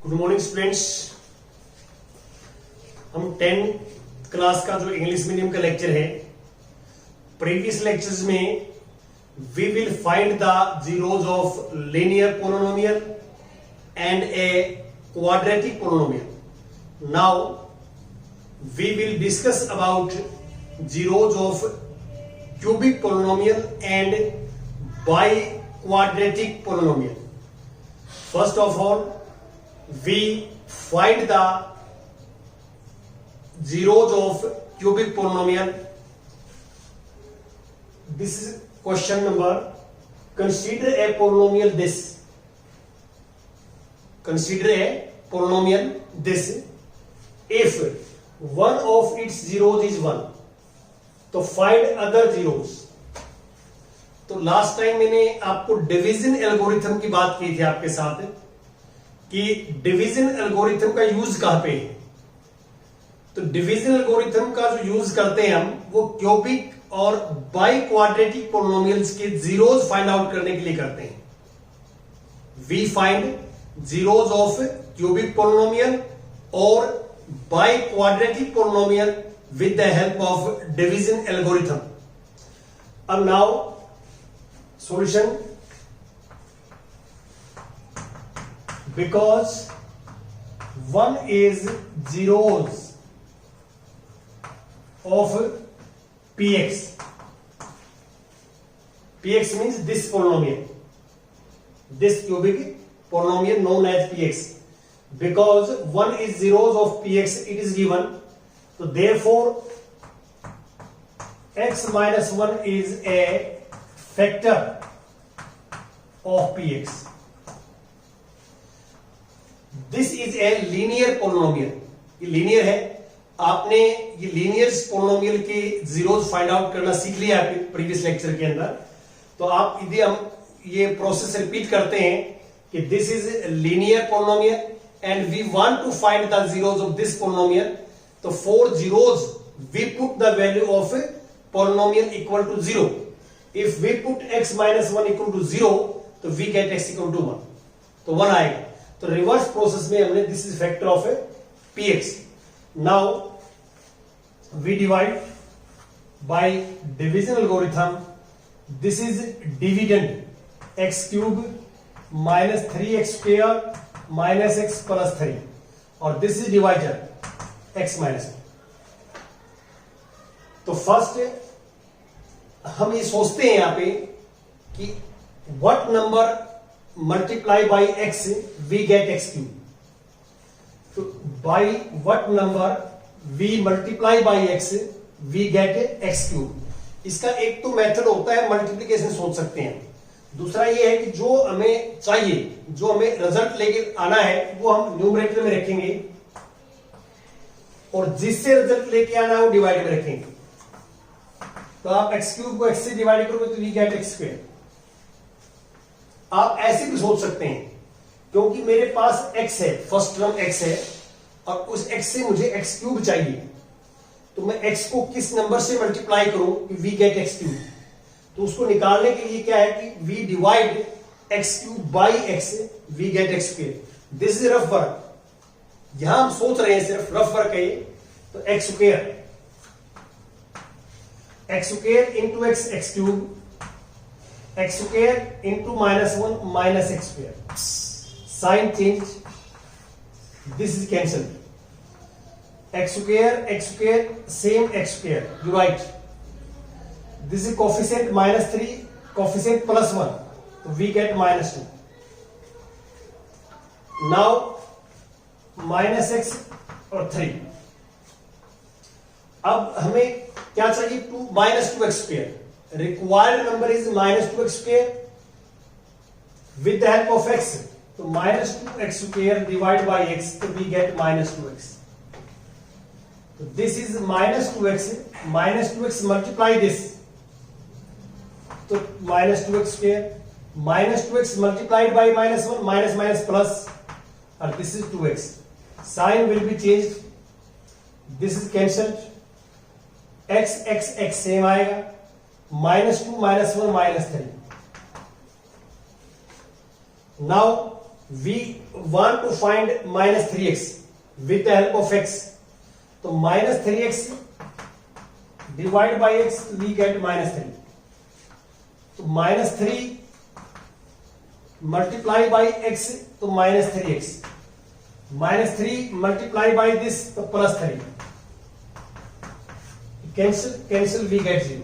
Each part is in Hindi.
Good morning students. हम 10 क्लास का जो इंग्लिश मीडियम का लेक्चर है, प्रीवियस लेक्चर्स में we will find the zeros of linear polynomial and a quadratic polynomial. Now we will discuss about zeros of cubic polynomial and by quadratic polynomial. First of all, we find the zeros of cubic polynomial. This is question number. Consider a polynomial this. Consider a polynomial this. If one of its zeros is 1, तो find other zeros. तो लास्ट टाइम मैंने आपको डिवीजन एल्गोरिथम की बात की थी आपके साथ कि डिवीजन एल्गोरिथम का यूज कहां पे है। तो डिवीजन एल्गोरिथम का जो यूज करते हैं हम, वो क्यूबिक और बाई क्वाड्रेटिक पोलिनोमियल्स के जीरोज फाइंड आउट करने के लिए करते हैं। We find zeros of cubic polynomial और bi quadratic polynomial with the help of division algorithm. अब now solution, because one is zeros of px. Px means this polynomial, this cubic polynomial known as px. Because one is zeros of px, it is given, so therefore x minus 1 is a factor of px. This is a linear polynomial. ये लीनियर है। आपने ये लीनियर पोलिनोमियल के जीरोज फाइंड आउट करना सीख लिया है प्रीवियस लेक्चर के अंदर। तो आप यदि हम ये प्रोसेस रिपीट करते हैं कि this is linear polynomial and we want to find the zeros of this polynomial, तो for zeros we put the value of polynomial equal to 0. If we put x minus 1 equal to 0, तो we get x equal to 1, तो 1 आएगा। तो रिवर्स प्रोसेस में हमने this is factor of px. Now we divide by division algorithm. This is dividend x cube minus 3x square minus x plus 3 और this is divisor x minus 1. तो फर्स्ट हम ये सोचते हैं यहां पे कि what number multiply by x we get x cube. तो by what number we multiply by x we get x cube. इसका एक तो मेथड होता है मल्टीप्लीकेशन, सोच सकते हैं. दूसरा ये है कि जो हमें चाहिए, जो हमें रिजल्ट लेके आना है, वो हम न्यूमरेटर में रखेंगे और जिससे रिजल्ट लेके आना है वो डिवाइड में रखेंगे. तो आप एक्स क्यूब को एक्स से डिवाइड करोगे तो वी गेट एक्स स्क्वायर. आप ऐसे भी सोच सकते हैं क्योंकि मेरे पास एक्स है, फर्स्ट टर्म एक्स है और उस एक्स से मुझे एक्स क्यूब चाहिए, तो मैं एक्स को किस नंबर से मल्टीप्लाई करूं कि वी गेट एक्स क्यूब. तो उसको निकालने के लिए क्या है कि we divide x cube by x, we get x square. This is rough work. यहां हम सोच रहे हैं सिर्फ रफ वर्क है. तो x square x square into x x cube, x square into minus 1 minus x square. Sign change. This is cancelled. X square same x square. You write. This is coefficient minus 3, coefficient plus 1. So we get minus 2. Now minus x और 3. अब हमें क्या चाहिए? 2 minus 2x square. Required number is minus 2x square with the help of x. So minus 2x square divided by x, so we get minus 2x. So this is minus 2x. Minus 2x multiply this. So minus 2x square. Minus 2x multiplied by minus 1, minus minus plus, and this is 2x. Sign will be changed. This is cancelled. x x x same आएगा, -2 -1 -3. Now we want to find minus 3x with the help of x. तो minus 3x divide by x we get minus 3. तो minus 3 multiply by x तो minus 3x. Minus 3 multiply by this तो plus 3. Cancel we get 0.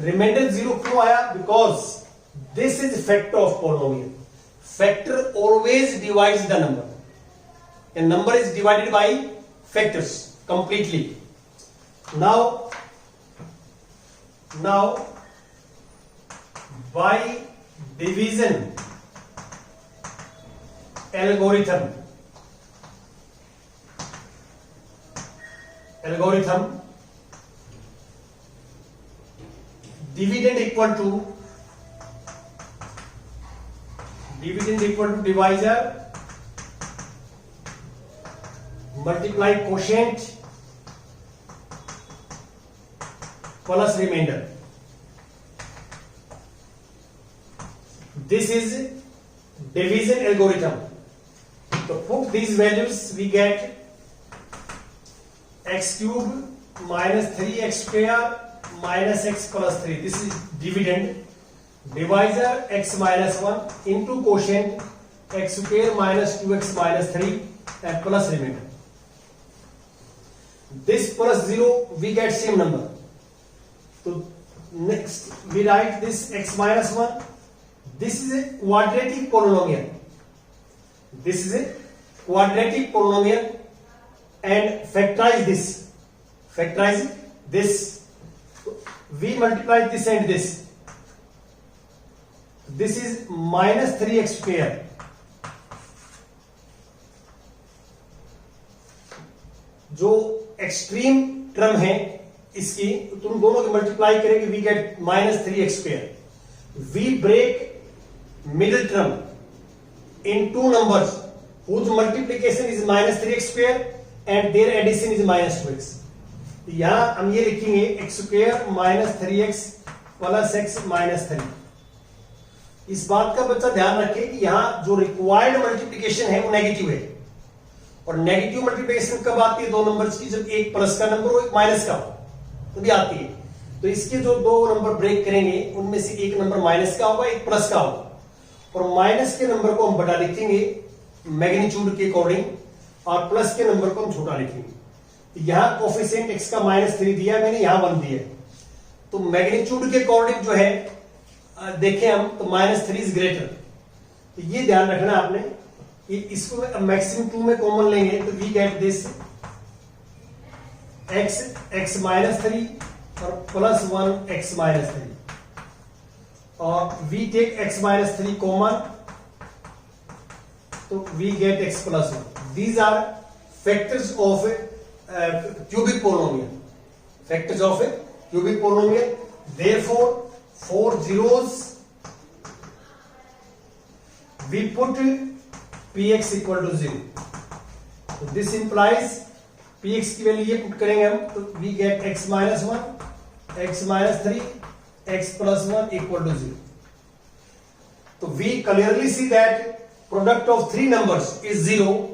Remainder 0 क्यों आया? Because this is factor of polynomial. Factor always divides the number. A number is divided by factors completely. Now by division algorithm dividend equal to divisor multiply quotient plus remainder. This is division algorithm. So put these values, we get x cube minus 3x square minus x plus 3. This is dividend. Divisor x minus 1 into quotient x square minus 2x minus 3 and plus remainder. This plus 0 we get same number. So next we write this x minus 1. This is a quadratic polynomial. And factorize this. We multiply this and this. This is minus 3x square. जो एक्सट्रीम टर्म है इसकी तुम दोनों की मल्टीप्लाई करेंगे we get minus 3x square. We break middle term in two numbers whose multiplication is minus 3x square and their addition is minus 2x. यहां हम ये लिखेंगे x square minus 3x plus x minus 3. इस बात का बच्चा ध्यान रखें कि यहां जो रिक्वायर्ड मल्टीप्लिकेशन है वो नेगेटिव है. और नेगेटिव मल्टीप्लिकेशन कब आती है दो नंबर्स की? जब एक प्लस का नंबर और एक माइनस का हो तभी आती है. तो इसके जो दो नंबर ब्रेक करेंगे उनमें से एक नंबर माइनस का होगा, एक प्लस का होगा. और माइनस के नंबर को हम बड़ा लिखेंगे मैग्नीट्यूड के अकॉर्डिंग और प्लस के नंबर को हम छोटा लिखेंगे. यहां कोफिशिएंट x का -3 दिया मैंने, यहां 1 दिया है. तो मैग्नीट्यूड के अकॉर्डिंग जो है देखें हम तो -3 इज ग्रेटर. तो ये ध्यान रखना आपने कि इसको मैक्सिमम 2 में कॉमन लेंगे तो वी गेट दिस x -3 और +1 x -3 और we take x minus 3 common तो we get x plus 1. These are factors of a cubic polynomial. Therefore for zeros we put px equal to 0. So this implies px की वैल्यू ये पुट करेंगे हम तो we get x minus 1 x minus 3 x plus 1 equal to 0. So we clearly see that product of three numbers is 0.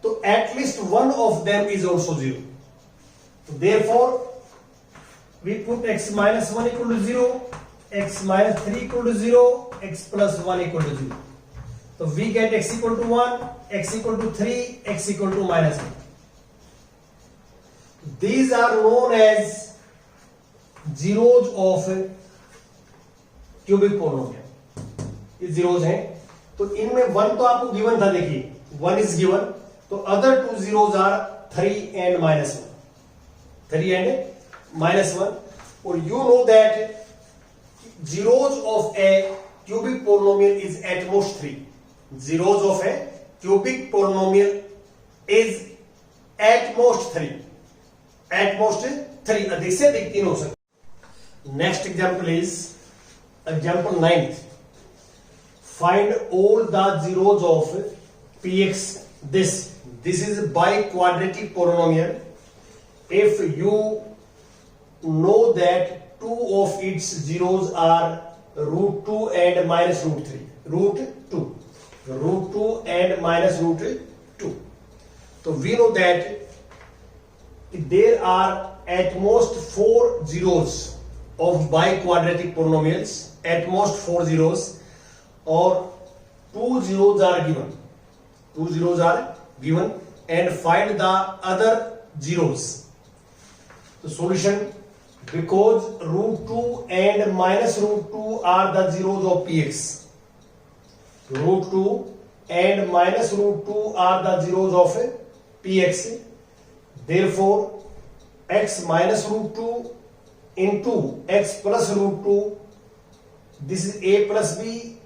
So at least one of them is also 0. So therefore we put x minus 1 equal to 0, x minus 3 equal to 0, x plus 1 equal to 0. So we get x equal to 1, x equal to 3, x equal to -1. These are known as zeros of cubic polynomial. ये जीरोज हैं. तो इनमें 1 तो आपको गिवन था, देखिए 1 इज गिवन. तो other 2 zeros are 3 and -1. 3 and -1. और you know that zeros of a cubic polynomial is at most 3. Zeros of a cubic polynomial is at most 3. At most 3. अधिक से अधिक 3 हो सकते. Next example is example 9th. Find all the zeros of px. This is by quadratic polynomial. If you know that two of its zeros are √2 and -√3. √2. √2 and minus √2. So we know that there are at most 4 zeros of biquadratic polynomials, at most 4 zeros, or 2 zeros are given. 2 zeros are given, and find the other zeros. The solution, because √2 and minus √2 are the zeros of px. √2 and minus √2 are the zeros of px. Therefore, x minus √2 into x plus √2, this is a plus b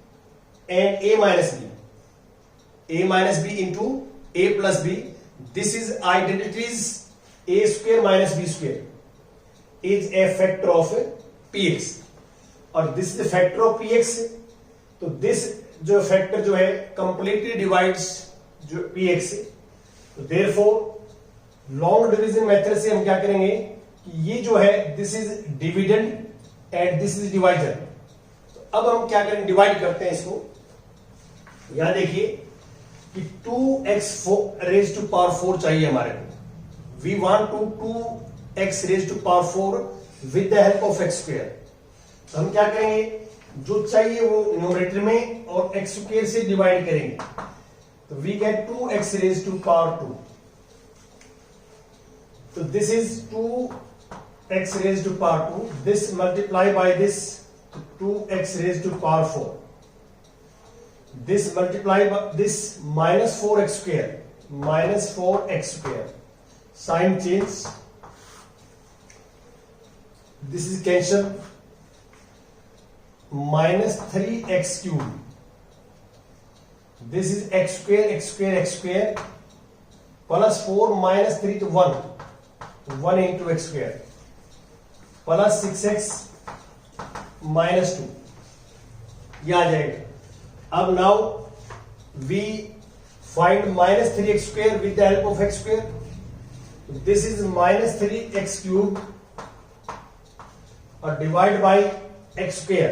and a minus b. A minus b into a plus b. This is identities a square minus b square is a factor of px, और this is the factor of px. तो this जो फैक्टर जो है कंप्लीटली डिवाइड्स जो px से. तो देयरफॉर लॉन्ग डिवीजन मेथड से हम क्या करेंगे कि ये जो है this is dividend and this is divisor. तो अब हम क्या करेंगे, डिवाइड करते हैं इसको. यहां देखिए कि 2x रेज टू पावर 4 चाहिए हमारे को. We want to 2x raise to power 4 with the help of x square. तो हम क्या करेंगे, जो चाहिए वो न्यूमरेटर में और x स्क्वायर से डिवाइड करेंगे. तो we get 2x raise to power 2. तो this is 2x raise to power 2. This multiply by this 2x raise to power 4. This multiply by this minus 4x square, minus 4x square. Sign change. This is cancel. Minus 3x cube. This is x square, x square, x square. Plus 4 minus 3 to 1. 1 into x square. Plus 6x minus 2. ये आ जाएगा. अब now we find minus 3x square with the help of x square. This is minus 3x cube और डिवाइड बाय x स्क्वायर.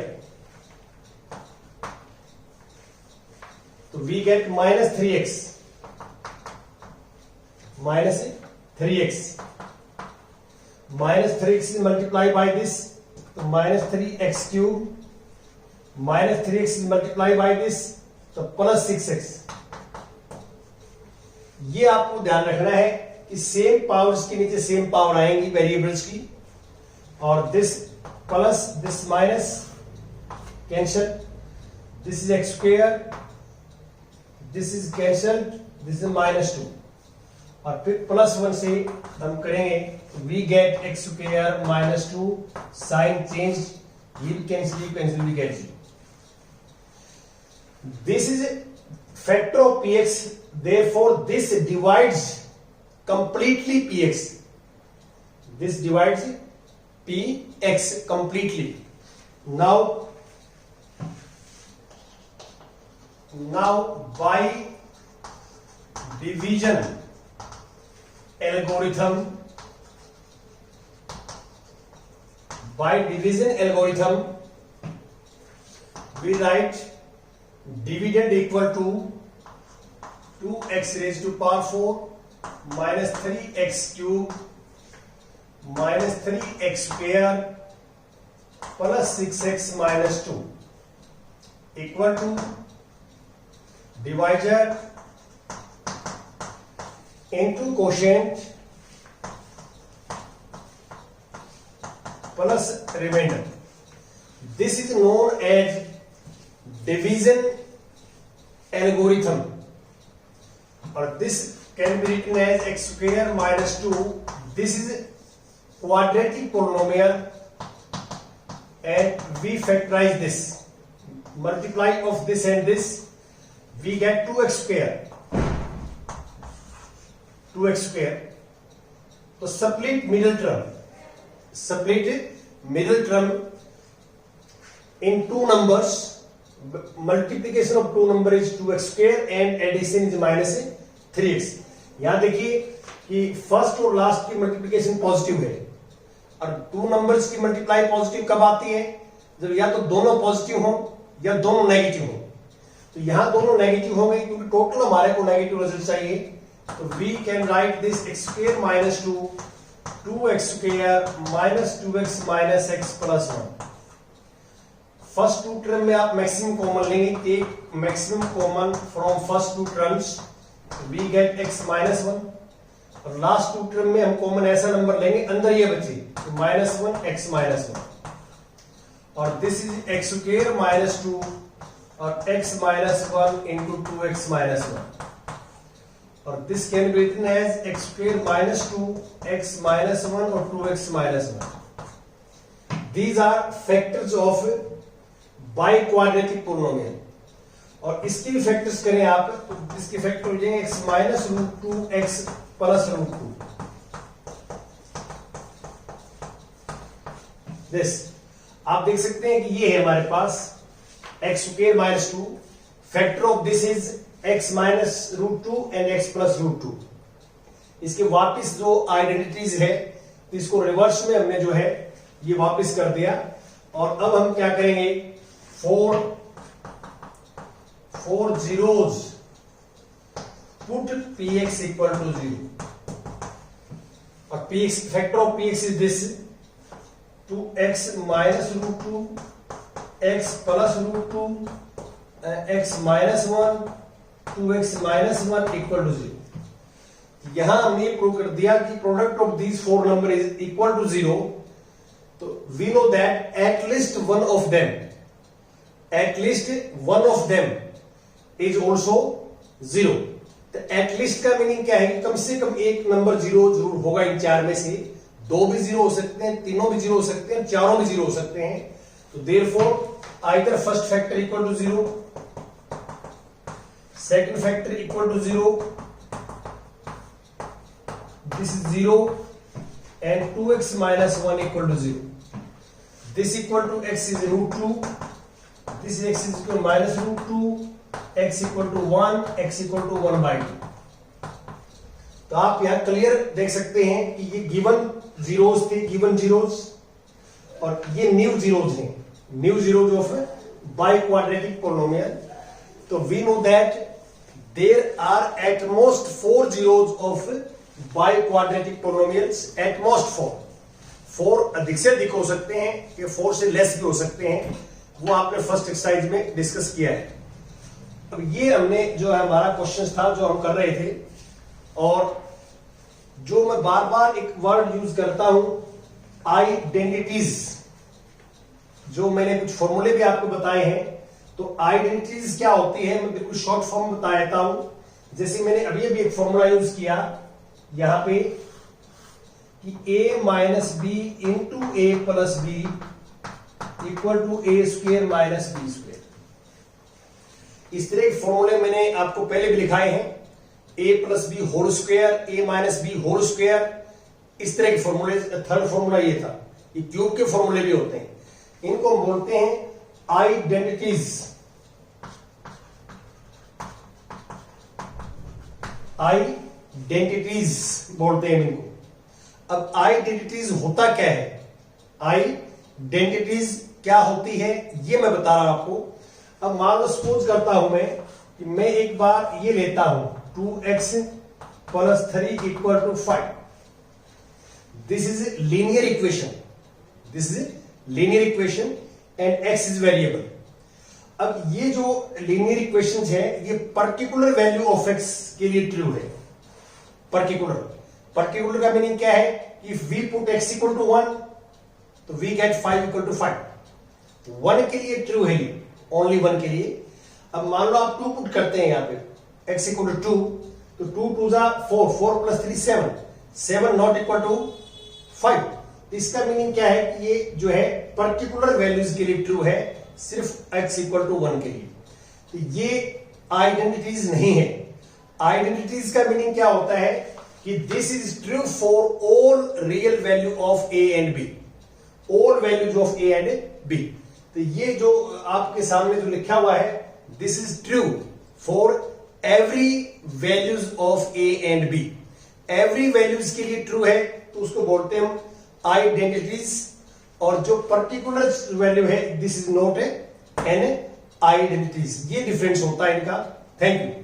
तो we get minus 3x. Minus 3x. Minus 3x is multiply by this. तो minus 3x cube minus 3x is multiplied by this, तो प्लस 6x. ये आपको ध्यान रखना है कि सेम पावर्स के नीचे सेम पावर आएंगी वेरिएबल्स की, और this plus this minus cancel. This is x square, this is cancel, this is minus 2, और फिर प्लस 1 से हम करेंगे. We get x square minus 2. Sign change, ये भी कैंसिल भी cancel. This is a factor of px, therefore this divides completely px. This divides px completely. Now by division algorithm, we write dividend equal to 2x raised to power 4 minus 3x cube minus 3x square plus 6x minus 2 equal to divisor into quotient plus remainder. This is known as division algorithm, or this can be written as x square minus 2. This is quadratic polynomial and we factorize this, multiply of this and this, we get 2x square. So split middle term in two numbers. Multiplication of two number is 2x square and addition is minus 3x. यहां देखिए कि फर्स्ट और लास्ट की मल्टीप्लिकेशन पॉजिटिव है, और टू नंबर्स की मल्टीप्लाई पॉजिटिव कब आती है, जब या तो दोनों पॉजिटिव हो या दोनों नेगेटिव हो. तो यहां दोनों नेगेटिव होंगे क्योंकि टोटल हमारे को नेगेटिव रिजल्ट चाहिए। तो we can write this x square minus 2x square minus 2x minus x plus 1। First two term में आप मैक्सिमम कॉमन लेंगे, take maximum common from first two terms, we get x minus 1। और लास्ट टू टर्म में हम कॉमन ऐसा नंबर लेंगे अंदर ये बचे तो माइनस 1 x माइनस 1। और this is x square minus 2 और x minus 1 into 2x minus 1। और this can be written as x square minus 2 x minus 1 और 2x minus 1। These are factors of by quadratic polynomial. और इसके भी फैक्टर्स करें आप तो इसके फैक्टर हो जाएंगे x minus root 2 x plus root 2। This आप देख सकते हैं कि ये है हमारे पास x square minus 2, factor of this is x minus root 2 and x plus root 2। इसके वापिस जो आइडेंटिटीज है तो इसको रिवर्स में हमने जो है ये वापिस कर दिया। और अब हम क्या करेंगे, four zeros put px equal to 0 और px factor of px is this 2x minus root 2 x plus root 2 x minus 1 2x minus 1 equal to 0। यहां हमने प्रूव कर दिया कि product of these four number is equal to 0। तो we know that at least one of them is also 0। तो एट लीस्ट का मीनिंग क्या है कि कम से कम एक नंबर 0 जरूर होगा इन चार में से। दो भी 0 हो सकते हैं, तीनों भी 0 हो सकते हैं, चारों भी 0 हो सकते हैं। तो therefore either first factor equal to 0, second factor equal to 0, this is 0 and 2x minus 1 equal to 0। This equal to x is root 2, this is x is equal to minus root 2, x equal to 1, x equal to 1 by 2। तो आप यहां क्लियर देख सकते हैं कि ये गिवन जीरोस थे, गिवन जीरोस, और ये न्यू जीरोस हैं, new zeros of by quadratic polynomial. तो we know that there are at most 4 zeros of by quadratic polynomials, at most 4 अधिक से अधिक हो सकते हैं, ये 4 से लेस भी हो सकते हैं, वो आपने फर्स्ट एक्सरसाइज में डिस्कस किया है। अब ये हमने जो है हमारा क्वेश्चन था जो हम कर रहे थे, और जो मैं बार बार एक वर्ड यूज करता हूं आइडेंटिटीज, जो मैंने कुछ फॉर्मूले भी आपको बताए हैं। तो आइडेंटिटीज क्या होती है मैं बिल्कुल शॉर्ट फॉर्म बता देता हूं। जैसे मैंने अभी अभी एक फॉर्मूला यूज किया यहां पे कि a minus b into a plus b equal to a square minus b square. इस तरह के फॉर्मूले मैंने आपको पहले भी लिखाए हैं, a plus b whole square, a minus b whole square, इस तरह के फॉर्मूले। थर्ड फॉर्मूला ये था, ये क्यूब के फॉर्मूले भी होते हैं, इनको हम बोलते हैं आइडेंटिटीज। आइडेंटिटीज बोलते हैं इनको। अब आइडेंटिटीज होता क्या है, आइडेंटिटीज क्या होती है ये मैं बता रहा हूं आपको। अब मान लो सपोज करता हूं मैं कि मैं एक बार ये लेता हूं 2x plus 3 equal to 5। This is linear equation, this is linear equation and x is variable. अब ये जो लीनियर इक्वेशंस है ये पर्टिकुलर वैल्यू ऑफ x के लिए ट्रू है। पर्टिकुलर का मीनिंग क्या है, if we put x equal to 1 तो वी गेट 5 इक्वल टू 5। 1 के लिए ट्रू है ये, ओनली 1 के लिए। अब मान लो आप 2 पुट करते हैं यहां पे x इक्वल टू 2, तो 2 2 जा 4, 4 प्लस 3 7, 7 नॉट इक्वल टू 5। इसका मीनिंग क्या है कि ये जो है पर्टिकुलर वैल्यूज के लिए ट्रू है, सिर्फ x इक्वल टू 1 के लिए। तो ये आइडेंटिटीज नहीं है। आइडेंटिटीज का मीनिंग क्या होता है कि this is true for all real value of a and b, all values of a and b। तो ये जो आपके सामने जो लिखा हुआ है this is true for every values of a and b। Every values के लिए ट्रू है तो उसको बोलते हैं हम आइडेंटिटीज। और जो पर्टिकुलर वैल्यू है this is not an identities, ये डिफरेंस होता है इनका। Thank you.